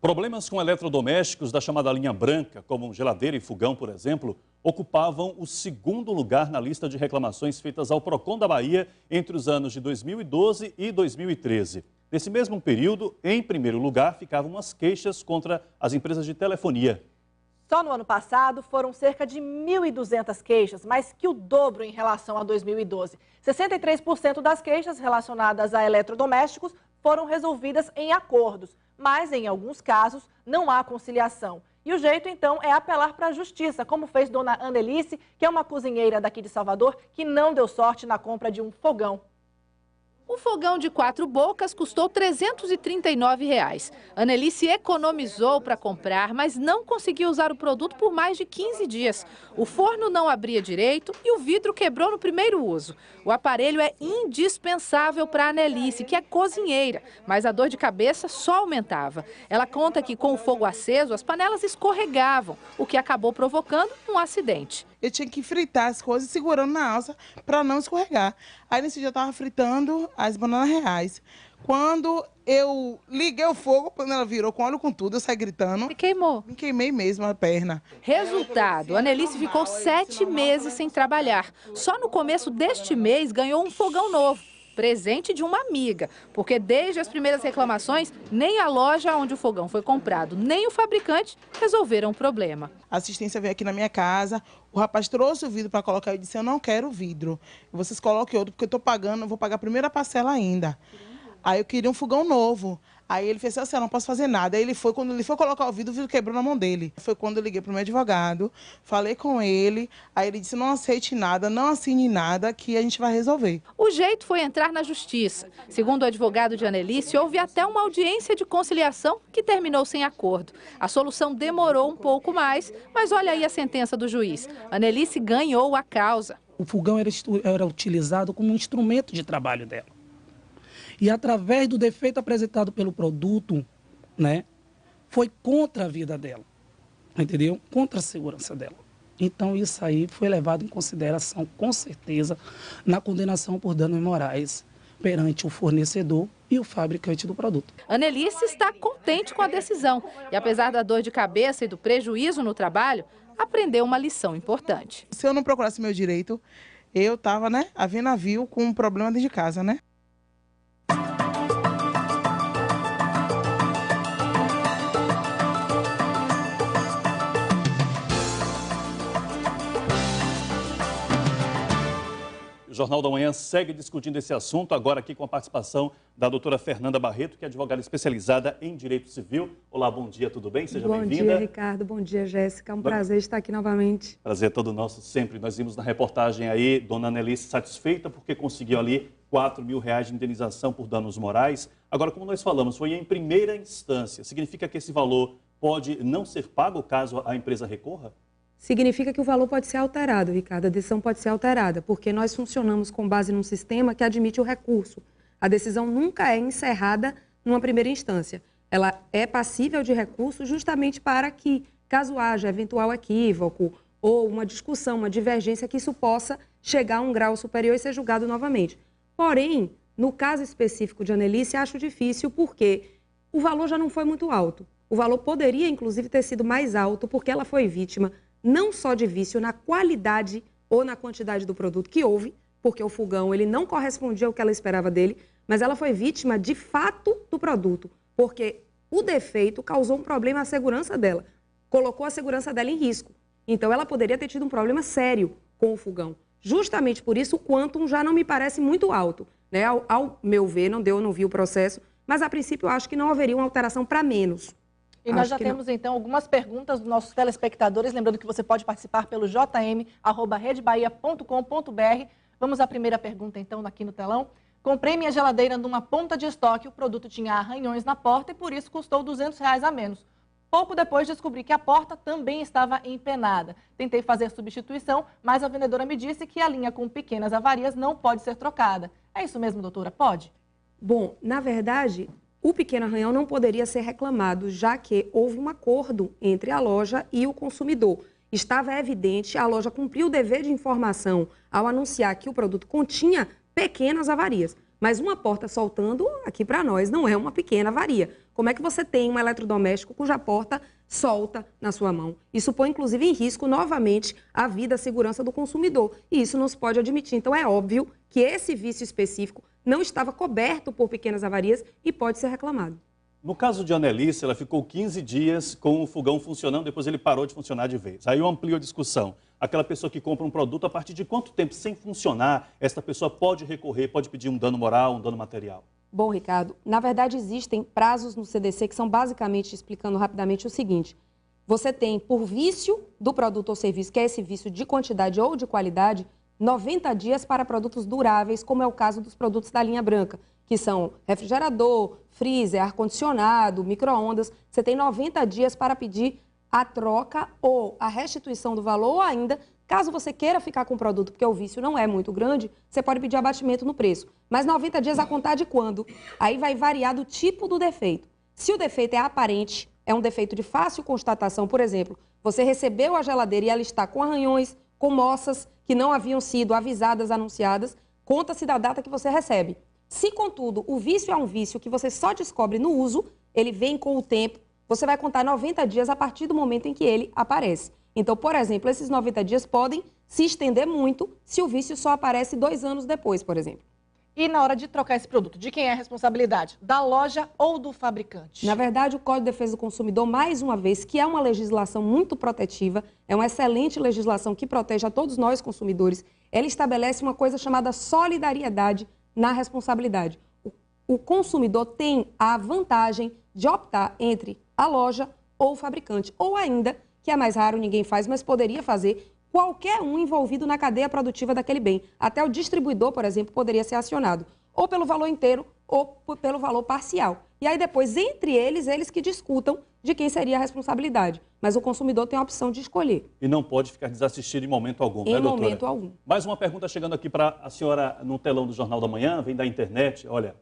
Problemas com eletrodomésticos da chamada linha branca, como geladeira e fogão, por exemplo, ocupavam o segundo lugar na lista de reclamações feitas ao Procon da Bahia entre os anos de 2012 e 2013. Nesse mesmo período, em primeiro lugar, ficavam as queixas contra as empresas de telefonia. Só no ano passado foram cerca de 1.200 queixas, mais que o dobro em relação a 2012. 63% das queixas relacionadas a eletrodomésticos foram resolvidas em acordos, mas em alguns casos não há conciliação. E o jeito então é apelar para a justiça, como fez dona Anelice, que é uma cozinheira daqui de Salvador, que não deu sorte na compra de um fogão. Um fogão de 4 bocas custou R$ 339. Anelice economizou para comprar, mas não conseguiu usar o produto por mais de 15 dias. O forno não abria direito e o vidro quebrou no primeiro uso. O aparelho é indispensável para a Anelice, que é cozinheira, mas a dor de cabeça só aumentava. Ela conta que com o fogo aceso, as panelas escorregavam, o que acabou provocando um acidente. Eu tinha que fritar as coisas segurando na alça para não escorregar. Aí nesse dia eu estava fritando as bananas reais. Quando eu liguei o fogo, quando ela virou com óleo com tudo, eu saí gritando. E queimou? Me queimei mesmo a perna. Resultado, a Anelice ficou 7 meses sem trabalhar. Só no começo deste mês ganhou um fogão novo. Presente de uma amiga, porque desde as primeiras reclamações, nem a loja onde o fogão foi comprado, nem o fabricante resolveram o problema. A assistência veio aqui na minha casa, o rapaz trouxe o vidro para colocar, eu disse, eu não quero vidro, vocês coloquem outro, porque eu estou pagando, eu vou pagar a primeira parcela ainda. Aí eu queria um fogão novo. Aí ele fez assim, eu não posso fazer nada. Aí quando ele foi colocar o vidro quebrou na mão dele. Foi quando eu liguei para o meu advogado, falei com ele, aí ele disse, não aceite nada, não assine nada, que a gente vai resolver. O jeito foi entrar na justiça. Segundo o advogado de Anelice, houve até uma audiência de conciliação que terminou sem acordo. A solução demorou um pouco mais, mas olha aí a sentença do juiz. Anelice ganhou a causa. O fogão era utilizado como um instrumento de trabalho dela. E através do defeito apresentado pelo produto, né, foi contra a vida dela, entendeu? Contra a segurança dela. Então isso aí foi levado em consideração, com certeza, na condenação por danos morais perante o fornecedor e o fabricante do produto. Anelice está contente com a decisão e, apesar da dor de cabeça e do prejuízo no trabalho, aprendeu uma lição importante. Se eu não procurasse meu direito, eu estava, né, a ver navio com um problema dentro de casa, né? O Jornal da Manhã segue discutindo esse assunto, agora aqui com a participação da doutora Fernanda Barreto, que é advogada especializada em direito civil. Olá, bom dia, tudo bem? Seja bem-vinda. Bom dia, Ricardo. Bom dia, Jéssica. É um prazer estar aqui novamente. Prazer é todo nosso, sempre. Nós vimos na reportagem aí, dona Anelice satisfeita porque conseguiu ali R$ 4.000 de indenização por danos morais. Agora, como nós falamos, foi em primeira instância. Significa que esse valor pode não ser pago caso a empresa recorra? Significa que o valor pode ser alterado, Ricardo. A decisão pode ser alterada, porque nós funcionamos com base num sistema que admite o recurso. A decisão nunca é encerrada numa primeira instância. Ela é passível de recurso justamente para que, caso haja eventual equívoco ou uma discussão, uma divergência, que isso possa chegar a um grau superior e ser julgado novamente. Porém, no caso específico de Anelice, acho difícil porque o valor já não foi muito alto. O valor poderia, inclusive, ter sido mais alto porque ela foi vítima não só de vício na qualidade ou na quantidade do produto que houve, porque o fogão ele não correspondia ao que ela esperava dele, mas ela foi vítima de fato do produto, porque o defeito causou um problema à segurança dela, colocou a segurança dela em risco. Então ela poderia ter tido um problema sério com o fogão. Justamente por isso o quantum já não me parece muito alto, né? Ao meu ver, não vi o processo, mas a princípio eu acho que não haveria uma alteração para menos. E nós já temos, então, algumas perguntas dos nossos telespectadores. Lembrando que você pode participar pelo jm@redebahia.com.br. Vamos à primeira pergunta, então, aqui no telão. Comprei minha geladeira numa ponta de estoque. O produto tinha arranhões na porta e, por isso, custou R$ 200 a menos. Pouco depois, descobri que a porta também estava empenada. Tentei fazer substituição, mas a vendedora me disse que a linha com pequenas avarias não pode ser trocada. É isso mesmo, doutora? Pode? Bom, na verdade, o pequeno arranhão não poderia ser reclamado, já que houve um acordo entre a loja e o consumidor. Estava evidente, a loja cumpriu o dever de informação ao anunciar que o produto continha pequenas avarias. Mas uma porta soltando, aqui para nós, não é uma pequena avaria. Como é que você tem um eletrodoméstico cuja porta solta na sua mão? Isso põe, inclusive, em risco, novamente, a vida, a segurança do consumidor. E isso não se pode admitir. Então, é óbvio que esse vício específico não estava coberto por pequenas avarias e pode ser reclamado. No caso de Anelice, ela ficou 15 dias com o fogão funcionando, depois ele parou de funcionar de vez. Aí eu amplio a discussão. Aquela pessoa que compra um produto, a partir de quanto tempo sem funcionar, esta pessoa pode recorrer, pode pedir um dano moral, um dano material? Bom, Ricardo, na verdade existem prazos no CDC que são basicamente, explicando rapidamente o seguinte: você tem, por vício do produto ou serviço, que é esse vício de quantidade ou de qualidade, 90 dias para produtos duráveis, como é o caso dos produtos da linha branca, que são refrigerador, freezer, ar-condicionado, micro-ondas. Você tem 90 dias para pedir a troca ou a restituição do valor, ou ainda, caso você queira ficar com o produto, porque o vício não é muito grande, você pode pedir abatimento no preço. Mas 90 dias a contar de quando? Aí vai variar do tipo do defeito. Se o defeito é aparente, é um defeito de fácil constatação, por exemplo, você recebeu a geladeira e ela está com arranhões, com moças que não haviam sido avisadas, anunciadas, conta-se da data que você recebe. Se, contudo, o vício é um vício que você só descobre no uso, ele vem com o tempo, você vai contar 90 dias a partir do momento em que ele aparece. Então, por exemplo, esses 90 dias podem se estender muito se o vício só aparece 2 anos depois, por exemplo. E na hora de trocar esse produto, de quem é a responsabilidade? Da loja ou do fabricante? Na verdade, o Código de Defesa do Consumidor, mais uma vez, que é uma legislação muito protetiva, é uma excelente legislação que protege a todos nós consumidores, ela estabelece uma coisa chamada solidariedade na responsabilidade. O consumidor tem a vantagem de optar entre a loja ou o fabricante, ou ainda, que é mais raro, ninguém faz, mas poderia fazer, qualquer um envolvido na cadeia produtiva daquele bem. Até o distribuidor, por exemplo, poderia ser acionado, ou pelo valor inteiro ou pelo valor parcial. E aí depois, entre eles que discutam de quem seria a responsabilidade. Mas o consumidor tem a opção de escolher. E não pode ficar desassistido em momento algum, né, doutora? Em momento algum. Mais uma pergunta chegando aqui para a senhora no telão do Jornal da Manhã, vem da internet. Olha,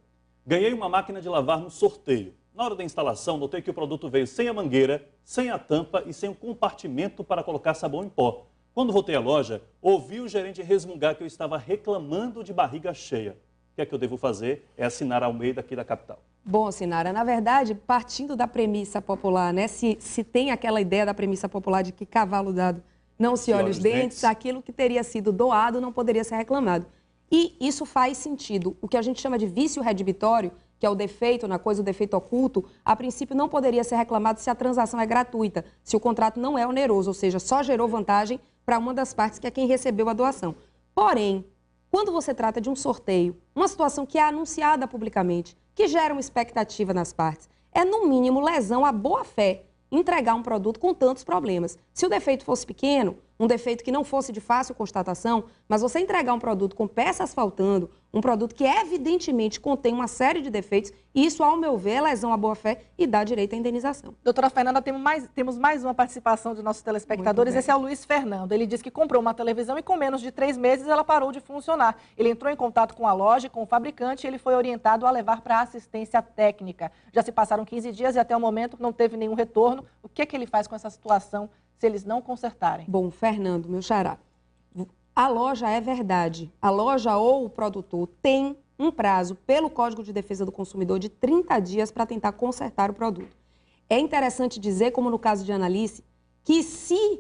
ganhei uma máquina de lavar no sorteio. Na hora da instalação, notei que o produto veio sem a mangueira, sem a tampa e sem o compartimento para colocar sabão em pó. Quando voltei à loja, ouvi o gerente resmungar que eu estava reclamando de barriga cheia. O que é que eu devo fazer? É assinar Almeida aqui da capital. Bom, Sinara, na verdade, partindo da premissa popular, né? Se tem aquela ideia da premissa popular de que cavalo dado não se olha os dentes, aquilo que teria sido doado não poderia ser reclamado. E isso faz sentido. O que a gente chama de vício redibitório, que é o defeito na coisa, o defeito oculto, a princípio não poderia ser reclamado se a transação é gratuita, se o contrato não é oneroso, ou seja, só gerou vantagem para uma das partes, que é quem recebeu a doação. Porém, quando você trata de um sorteio, uma situação que é anunciada publicamente, que gera uma expectativa nas partes, é no mínimo lesão à boa-fé entregar um produto com tantos problemas. Se o defeito fosse pequeno, um defeito que não fosse de fácil constatação, mas você entregar um produto com peças faltando, um produto que evidentemente contém uma série de defeitos, isso, ao meu ver, é lesão à boa-fé e dá direito à indenização. Doutora Fernanda, temos mais uma participação de nossos telespectadores. Esse é o Luiz Fernando. Ele diz que comprou uma televisão e com menos de 3 meses ela parou de funcionar. Ele entrou em contato com a loja, com o fabricante, e ele foi orientado a levar para assistência técnica. Já se passaram 15 dias e até o momento não teve nenhum retorno. O que é que ele faz com essa situação se eles não consertarem? Bom, Fernando, meu xará, a loja é verdade. A loja ou o produtor tem um prazo, pelo Código de Defesa do Consumidor, de 30 dias para tentar consertar o produto. É interessante dizer, como no caso de Anelice, que se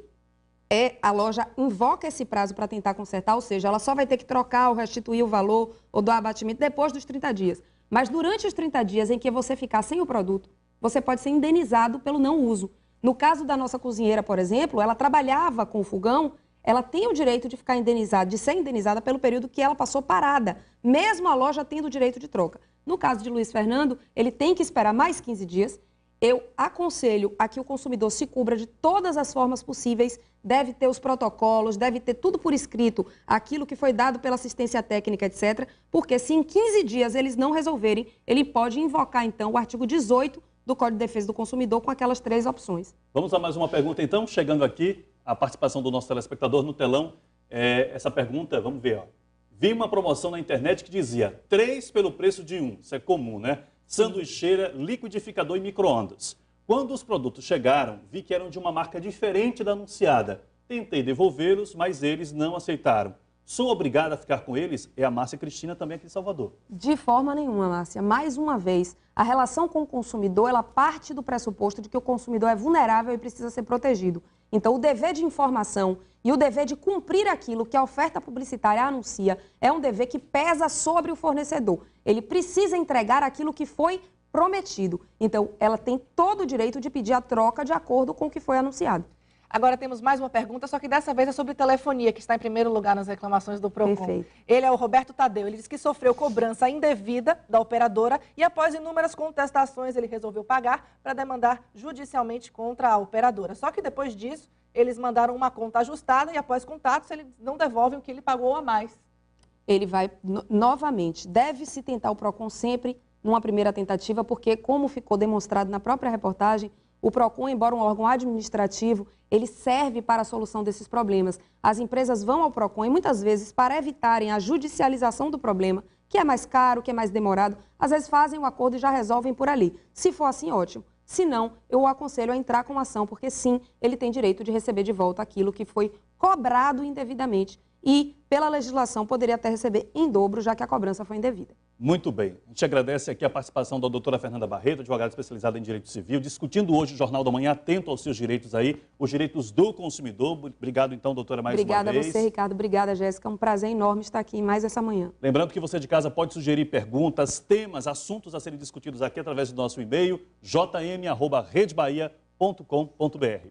a loja invoca esse prazo para tentar consertar, ou seja, ela só vai ter que trocar ou restituir o valor ou dar abatimento depois dos 30 dias. Mas durante os 30 dias em que você ficar sem o produto, você pode ser indenizado pelo não uso. No caso da nossa cozinheira, por exemplo, ela trabalhava com o fogão, ela tem o direito de ficar indenizada, de ser indenizada pelo período que ela passou parada, mesmo a loja tendo o direito de troca. No caso de Luiz Fernando, ele tem que esperar mais 15 dias. Eu aconselho a que o consumidor se cubra de todas as formas possíveis, deve ter os protocolos, deve ter tudo por escrito, aquilo que foi dado pela assistência técnica, etc. Porque se em 15 dias eles não resolverem, ele pode invocar, então, o artigo 18 do Código de Defesa do Consumidor com aquelas 3 opções. Vamos a mais uma pergunta, então, chegando aqui, a participação do nosso telespectador no telão. Essa pergunta, vamos ver, ó. Vi uma promoção na internet que dizia 3 pelo preço de 1, isso é comum, né? Sanduicheira, liquidificador e micro-ondas. Quando os produtos chegaram, vi que eram de uma marca diferente da anunciada. Tentei devolvê-los, mas eles não aceitaram. Sou obrigada a ficar com eles? É a Márcia Cristina, também aqui de Salvador. De forma nenhuma, Márcia. Mais uma vez, a relação com o consumidor, ela parte do pressuposto de que o consumidor é vulnerável e precisa ser protegido. Então, o dever de informação e o dever de cumprir aquilo que a oferta publicitária anuncia é um dever que pesa sobre o fornecedor. Ele precisa entregar aquilo que foi prometido. Então, ela tem todo o direito de pedir a troca de acordo com o que foi anunciado. Agora temos mais uma pergunta, só que dessa vez é sobre telefonia, que está em primeiro lugar nas reclamações do PROCON. Perfeito. Ele é o Roberto Tadeu. Ele diz que sofreu cobrança indevida da operadora e após inúmeras contestações ele resolveu pagar para demandar judicialmente contra a operadora. Só que depois disso, eles mandaram uma conta ajustada e após contatos ele não devolve o que ele pagou a mais. Ele vai, novamente, deve-se tentar o PROCON sempre numa primeira tentativa, porque como ficou demonstrado na própria reportagem, o PROCON, embora um órgão administrativo, ele serve para a solução desses problemas. As empresas vão ao PROCON e muitas vezes, para evitarem a judicialização do problema, que é mais caro, que é mais demorado, às vezes fazem o acordo e já resolvem por ali. Se for assim, ótimo. Se não, eu o aconselho a entrar com ação, porque sim, ele tem direito de receber de volta aquilo que foi cobrado indevidamente e, pela legislação, poderia até receber em dobro, já que a cobrança foi indevida. Muito bem. A gente agradece aqui a participação da doutora Fernanda Barreto, advogada especializada em Direito Civil, discutindo hoje o Jornal da Manhã, atento aos seus direitos aí, os direitos do consumidor. Obrigado, então, doutora, mais uma vez. Obrigada a você, Ricardo. Obrigada, Jéssica. É um prazer enorme estar aqui mais essa manhã. Lembrando que você de casa pode sugerir perguntas, temas, assuntos a serem discutidos aqui através do nosso e-mail, jm@redebahia.com.br.